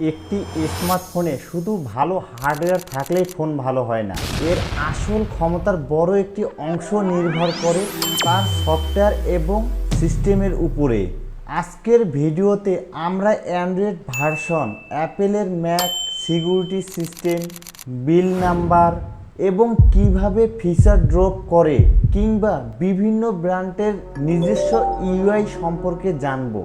একটি স্মার্টফোনে শুধু ভালো হার্ডওয়্যার থাকলেই ফোন ভালো হয় না। এর আসল ক্ষমতার বড় একটি অংশ নির্ভর করে তার সফটওয়্যার এবং সিস্টেমের উপরে। আজকের ভিডিওতে আমরা অ্যান্ড্রয়েড ভার্সন, অ্যাপেলের Mac security system, bill number এবং কিভাবে ফিচার ড্রপ করে কিংবা বিভিন্ন ব্র্যান্ডের নিজস্ব ইউআই সম্পর্কে জানব।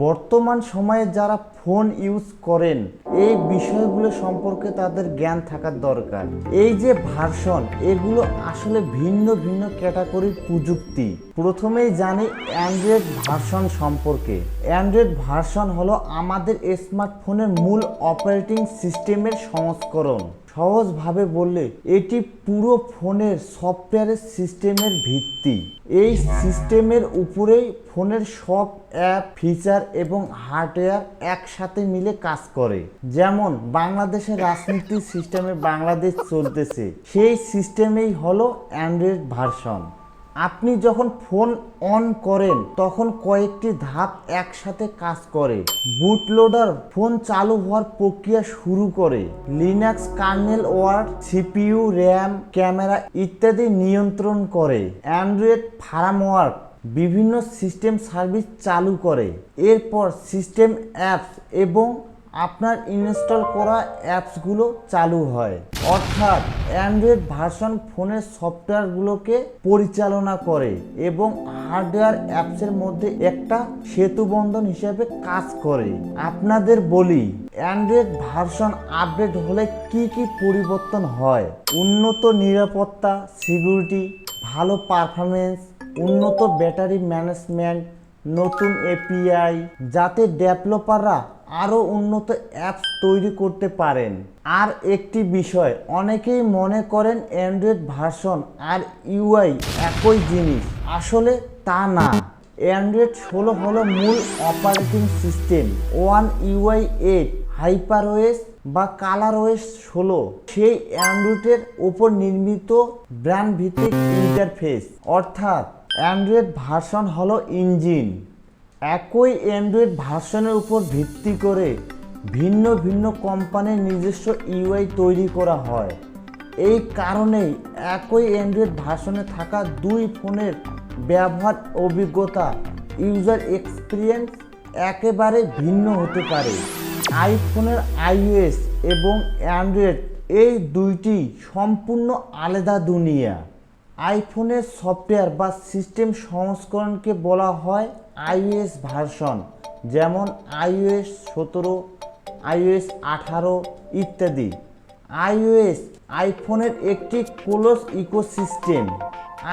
বর্তমান সময়ে যারা ফোন ইউজ করেন এই বিষয়গুলো সম্পর্কে তাদের জ্ঞান থাকার দরকার। এই যে ভার্সন, এগুলো আসলে ভিন্ন ভিন্ন ক্যাটাগরির প্রযুক্তি। প্রথমেই জানি অ্যান্ড্রয়েড ভার্সন সম্পর্কে। অ্যান্ড্রয়েড ভার্সন হলো আমাদের স্মার্টফোনের মূল অপারেটিং সিস্টেমের সংস্করণ। সহজভাবে বললে এটি পুরো ফোনের সফটওয়্যারের সিস্টেমের ভিত্তি। এই সিস্টেমের উপরেই ফোনের সব অ্যাপ, ফিচার এবং হার্ডওয়্যার একসাথে মিলে কাজ করে। যেমন বাংলাদেশের রাজনীতি সিস্টেমে বাংলাদেশ চলতেছে, সেই সিস্টেমেই হলো অ্যান্ড্রয়েড ভার্সন। আপনি যখন ফোন অন করেন তখন কয়েকটি ধাপ একসাথে কাজ করে। বুটলোডার ফোন চালু হওয়ার প্রক্রিয়া শুরু করে। Linux kernel work, CPU, RAM, camera ইত্যাদি নিয়ন্ত্রণ করে। অ্যান্ড্রয়েড ফার্মওয়ার্ক বিভিন্ন সিস্টেম সার্ভিস চালু করে। এরপর সিস্টেম অ্যাপস এবং আপনার ইনস্টল করা অ্যাপসগুলো চালু হয়। অর্থাৎ অ্যান্ড্রয়েড ভার্সন ফোনের সফটওয়্যারগুলোকে পরিচালনা করে এবং হার্ডওয়্যার অ্যাপসের মধ্যে একটা সেতুবন্ধন হিসেবে কাজ করে। আপনাদের বলি, অ্যান্ড্রয়েড ভার্সন আপডেট হলে কি কি পরিবর্তন হয়। উন্নত নিরাপত্তা, সিকিউরিটি, ভালো পারফরমেন্স, উন্নত ব্যাটারি ম্যানেজমেন্ট, নতুন এপিআই, যাতে ডেভেলপাররা আরও উন্নত অ্যাপস তৈরি করতে পারেন। আর একটি বিষয়, অনেকেই মনে করেন অ্যান্ড্রয়েড ভার্সন আর ইউআই একই জিনিস। আসলে তা না। অ্যান্ড্রয়েড 16 হলো মূল অপারেটিং সিস্টেম। ওয়ান ইউআই 8, হাইপারওএস বা কালারওএস 16 সেই অ্যান্ড্রয়েডের ওপর নির্মিত ব্র্যান্ড ভিত্তিক ইন্টারফেস। অর্থাৎ অ্যান্ড্রয়েড ভার্সন হলো ইঞ্জিন। একই অ্যান্ড্রয়েড ভার্সনের উপর ভিত্তি করে ভিন্ন ভিন্ন কোম্পানির নিজস্ব ইউআই তৈরি করা হয়। এই কারণেই একই অ্যান্ড্রয়েড ভার্সনে থাকা দুই ফোনের ব্যবহার অভিজ্ঞতা, ইউজার এক্সপিরিয়েন্স একেবারে ভিন্ন হতে পারে। আইফোনের আইওএস এবং অ্যান্ড্রয়েড এই দুইটি সম্পূর্ণ আলাদা দুনিয়া। আইফোনের সফটওয়্যার বা সিস্টেম সংস্করণকে বলা হয় আইওএস ভার্সন, যেমন iOS 17, iOS 18 ইত্যাদি। আইওএস আইফোনের একটি ক্লোজ ইকোসিস্টেম।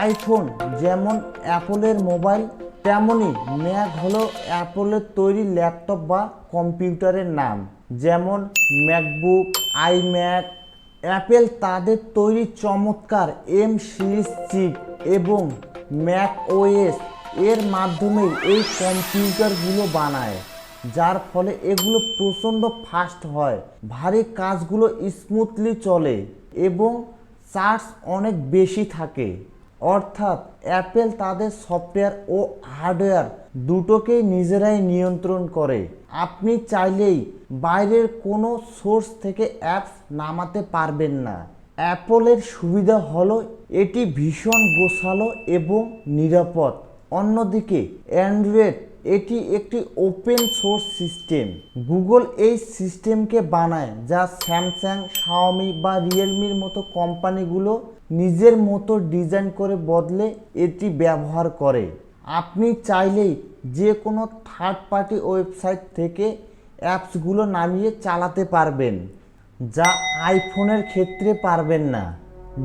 আইফোন যেমন অ্যাপলের মোবাইল, তেমনি ম্যাক হলো অ্যাপলের তৈরি ল্যাপটপ বা কম্পিউটারের নাম, যেমন ম্যাকবুক, আইম্যাক। অ্যাপেল তাদের তৈরি চমৎকার এম সিরিজ চিপ এবং ম্যাক ওএস এর মাধ্যমে এই কম্পিউটারগুলো বানায়, যার ফলে এগুলো প্রচণ্ড ফাস্ট হয়, ভারী কাজগুলো স্মুথলি চলে এবং চার্জ অনেক বেশি থাকে। অর্থাৎ অ্যাপেল তাদের সফটওয়্যার ও হার্ডওয়্যার দুটোকেই নিজেরাই নিয়ন্ত্রণ করে। আপনি চাইলেই বাইরের কোনো সোর্স থেকে অ্যাপস নামাতে পারবেন না। অ্যাপলের সুবিধা হলো এটি ভীষণ গোছালো এবং নিরাপদ। অন্যদিকে অ্যান্ড্রয়েড এটি একটি ওপেন সোর্স সিস্টেম। গুগল এই সিস্টেমকে বানায়, যা স্যামসাং, শাওমি বা রিয়েলমির মতো কোম্পানিগুলো নিজের মতো ডিজাইন করে বদলে এটি ব্যবহার করে। আপনি চাইলেই যে কোনো থার্ড পার্টি ওয়েবসাইট থেকে অ্যাপসগুলো নামিয়ে চালাতে পারবেন, যা আইফোনের ক্ষেত্রে পারবেন না।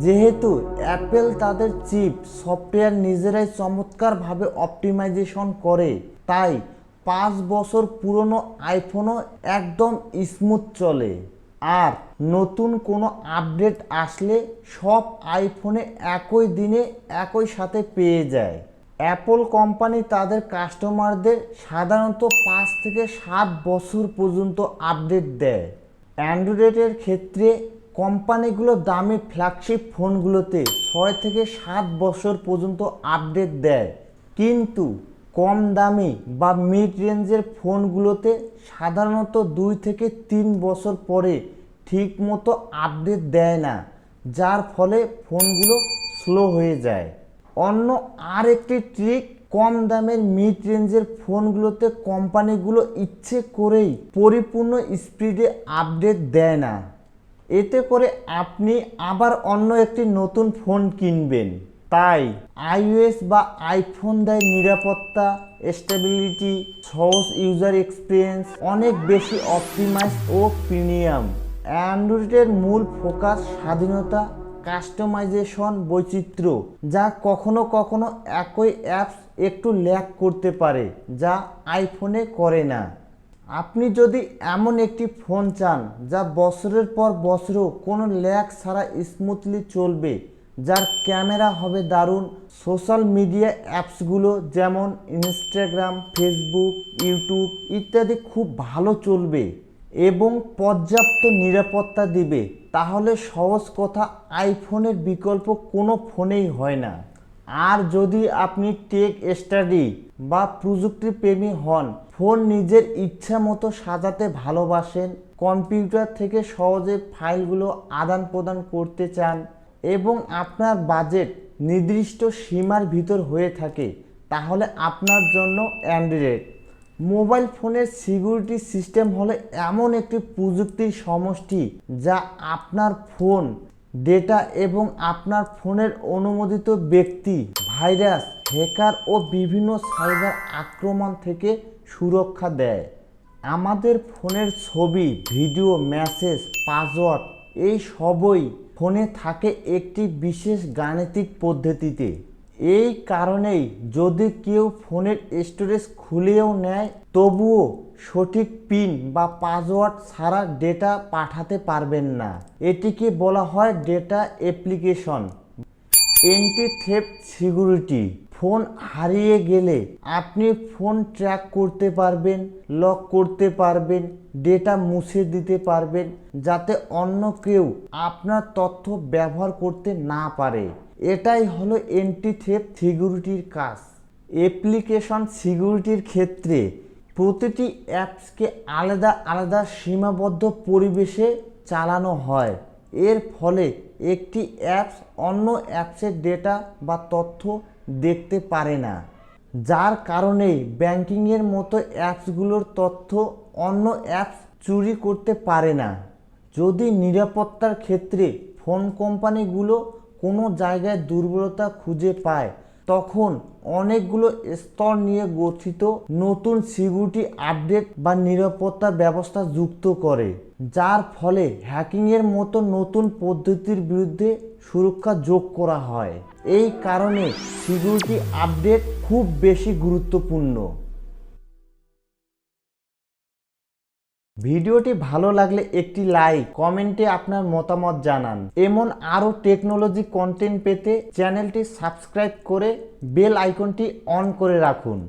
যেহেতু অ্যাপেল তাদের চিপ সফটওয়্যার নিজেরাই চমৎকারভাবে অপটিমাইজেশন করে, তাই 5 বছর পুরনো আইফোনও একদম স্মুথ চলে। আর নতুন কোনো আপডেট আসলে সব আইফোনে একই দিনে একই সাথে পেয়ে যায়। অ্যাপল কোম্পানি তাদের কাস্টমারদের সাধারণত 5 থেকে 7 বছর পর্যন্ত আপডেট দেয়। অ্যান্ড্রয়েডের ক্ষেত্রে কোম্পানিগুলো দামি ফ্ল্যাগশিপ ফোনগুলোতে 6 থেকে 7 বছর পর্যন্ত আপডেট দেয়, কিন্তু কম দামি বা মিড রেঞ্জের ফোনগুলোতে সাধারণত 2 থেকে 3 বছর পরে ঠিকমতো আপডেট দেয় না, যার ফলে ফোনগুলো স্লো হয়ে যায়। অন্য আরেকটি ট্রিক, কম দামের মিড রেঞ্জের ফোনগুলোতে কোম্পানিগুলো ইচ্ছে করেই পরিপূর্ণ স্পিডে আপডেট দেয় না। এতে করে আপনি আবার অন্য একটি নতুন ফোন কিনবেন। তাই iOS বা আইফোন দেয় নিরাপত্তা, স্টেবিলিটি, সহজ ইউজার এক্সপিরিয়েন্স, অনেক বেশি অপটিমাইজ ও প্রিমিয়াম। অ্যান্ড্রয়েডের মূল ফোকাস স্বাধীনতা, কাস্টমাইজেশন, বৈচিত্র্য, যা কখনো কখনো একই অ্যাপস একটু ল্যাগ করতে পারে, যা আইফোনে করে না। আপনি যদি এমন একটি ফোন চান যা বছরের পর বছরও কোনো ল্যাগ ছাড়া স্মুথলি চলবে, যার ক্যামেরা হবে দারুণ, সোশ্যাল মিডিয়া অ্যাপসগুলো যেমন ইনস্টাগ্রাম, ফেসবুক, ইউটিউব ইত্যাদি খুব ভালো চলবে এবং পর্যাপ্ত নিরাপত্তা দিবে, তাহলে সহজ কথা, আইফোনের বিকল্প কোনো ফোনেই হয় না। আর যদি আপনি টেক স্টাডি বা প্রযুক্তিপ্রেমী হন, ফোন নিজের ইচ্ছা মতো সাজাতে ভালোবাসেন, কম্পিউটার থেকে সহজে ফাইলগুলো আদান প্রদান করতে চান এবং আপনার বাজেট নির্দিষ্ট সীমার ভিতর হয়ে থাকে, তাহলে আপনার জন্য অ্যান্ড্রয়েড। মোবাইল ফোনের সিকিউরিটি সিস্টেম হলো এমন একটি প্রযুক্তির সমষ্টি যা আপনার ফোন, ডেটা এবং আপনার ফোনের অনুমোদিত ব্যক্তি, ভাইরাস, হ্যাকার ও বিভিন্ন সাইবার আক্রমণ থেকে সুরক্ষা দেয়। আমাদের ফোনের ছবি, ভিডিও, মেসেজ, পাসওয়ার্ড এই সবই ফোনে থাকে একটি বিশেষ গাণিতিক পদ্ধতিতে। এই কারণেই যদি কেউ ফোনের স্টোরেজ খুলেও নেয়, তবুও সঠিক পিন বা পাসওয়ার্ড ছাড়া ডেটা পাঠাতে পারবেন না। এটিকে বলা হয় data application. Anti theft security, phone হারিয়ে গেলে আপনি ফোন ট্র্যাক করতে পারবেন, লক করতে পারবেন, ডেটা মুছে দিতে পারবেন, যাতে অন্য কেউ আপনার তথ্য ব্যবহার করতে না পারে। এটাই হলো অ্যান্টি থেফট সিকিউরিটির কাজ। অ্যাপ্লিকেশন সিকিউরিটির ক্ষেত্রে প্রতিটি অ্যাপসকে আলাদা আলাদা সীমাবদ্ধ পরিবেশে চালানো হয়। এর ফলে একটি অ্যাপস অন্য অ্যাপসের ডেটা বা তথ্য দেখতে পারে না, যার কারণে ব্যাংকিংয়ের মতো অ্যাপসগুলোর তথ্য অন্য অ্যাপস চুরি করতে পারে না। যদি নিরাপত্তার ক্ষেত্রে ফোন কোম্পানিগুলো কোনো জায়গায় দুর্বলতা খুঁজে পায়, তখন অনেকগুলো স্তর নিয়ে গঠিত নতুন সিকিউরিটি আপডেট বা নিরাপত্তা ব্যবস্থা যুক্ত করে, যার ফলে হ্যাকিংয়ের মতো নতুন পদ্ধতির বিরুদ্ধে সুরক্ষা যোগ করা হয়। এই কারণে সিকিউরিটি আপডেট খুব বেশি গুরুত্বপূর্ণ। ভিডিওটি ভালো লাগলে একটি লাইক, কমেন্টে আপনার মতামত জানান। এমন আরও টেকনোলজি কন্টেন্ট পেতে চ্যানেলটি সাবস্ক্রাইব করে বেল আইকনটি অন করে রাখুন।